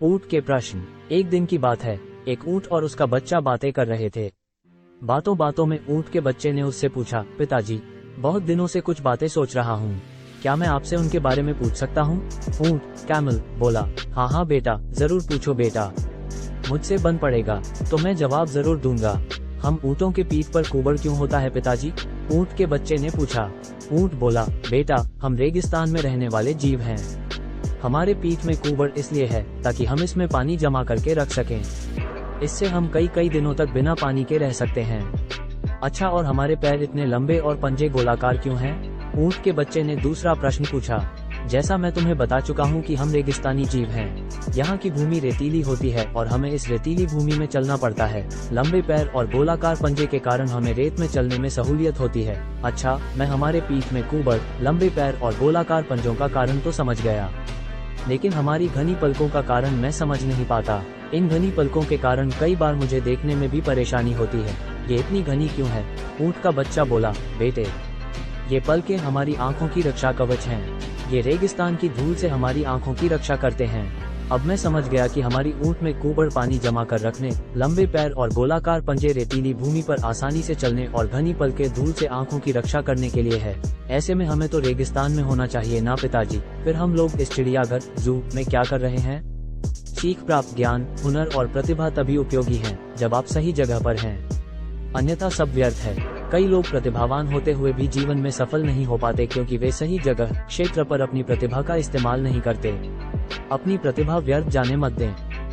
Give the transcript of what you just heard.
ऊंट के प्रश्न। एक दिन की बात है, एक ऊंट और उसका बच्चा बातें कर रहे थे। बातों बातों में ऊंट के बच्चे ने उससे पूछा, पिताजी, बहुत दिनों से कुछ बातें सोच रहा हूँ, क्या मैं आपसे उनके बारे में पूछ सकता हूँ? ऊंट कैमल बोला, हाँ हाँ बेटा, जरूर पूछो बेटा, मुझसे बन पड़ेगा तो मैं जवाब जरूर दूंगा। हम ऊँटों के पीठ पर कुबड़ क्यों होता है पिताजी? ऊंट के बच्चे ने पूछा। ऊंट बोला, बेटा, हम रेगिस्तान में रहने वाले जीव हैं। हमारे पीठ में कुबड़ इसलिए है ताकि हम इसमें पानी जमा करके रख सकें। इससे हम कई कई दिनों तक बिना पानी के रह सकते हैं। अच्छा, और हमारे पैर इतने लंबे और पंजे गोलाकार क्यों हैं? ऊंट के बच्चे ने दूसरा प्रश्न पूछा। जैसा मैं तुम्हें बता चुका हूँ कि हम रेगिस्तानी जीव हैं। यहाँ की भूमि रेतीली होती है और हमें इस रेतीली भूमि में चलना पड़ता है। लंबे पैर और गोलाकार पंजे के कारण हमें रेत में चलने में सहूलियत होती है। अच्छा, मैं हमारे पीठ में कुबड़, लंबे पैर और गोलाकार पंजों का कारण तो समझ गया, लेकिन हमारी घनी पलकों का कारण मैं समझ नहीं पाता। इन घनी पलकों के कारण कई बार मुझे देखने में भी परेशानी होती है। ये इतनी घनी क्यों है? ऊंट का बच्चा बोला, बेटे, ये पलकें हमारी आंखों की रक्षा कवच हैं। ये रेगिस्तान की धूल से हमारी आंखों की रक्षा करते हैं। अब मैं समझ गया कि हमारी ऊंट में कुबड़ पानी जमा कर रखने, लंबे पैर और गोलाकार पंजे रेतीली भूमि पर आसानी से चलने और घनी पलकें धूल से आंखों की रक्षा करने के लिए है। ऐसे में हमें तो रेगिस्तान में होना चाहिए ना पिताजी? फिर हम लोग इस चिड़ियाघर जू में क्या कर रहे हैं? सीख प्राप्त ज्ञान, हुनर और प्रतिभा तभी उपयोगी हैं जब आप सही जगह पर हैं, अन्यथा सब व्यर्थ है। कई लोग प्रतिभावान होते हुए भी जीवन में सफल नहीं हो पाते क्योंकि वे सही जगह क्षेत्र पर अपनी प्रतिभा का इस्तेमाल नहीं करते। अपनी प्रतिभा व्यर्थ जाने मत दें।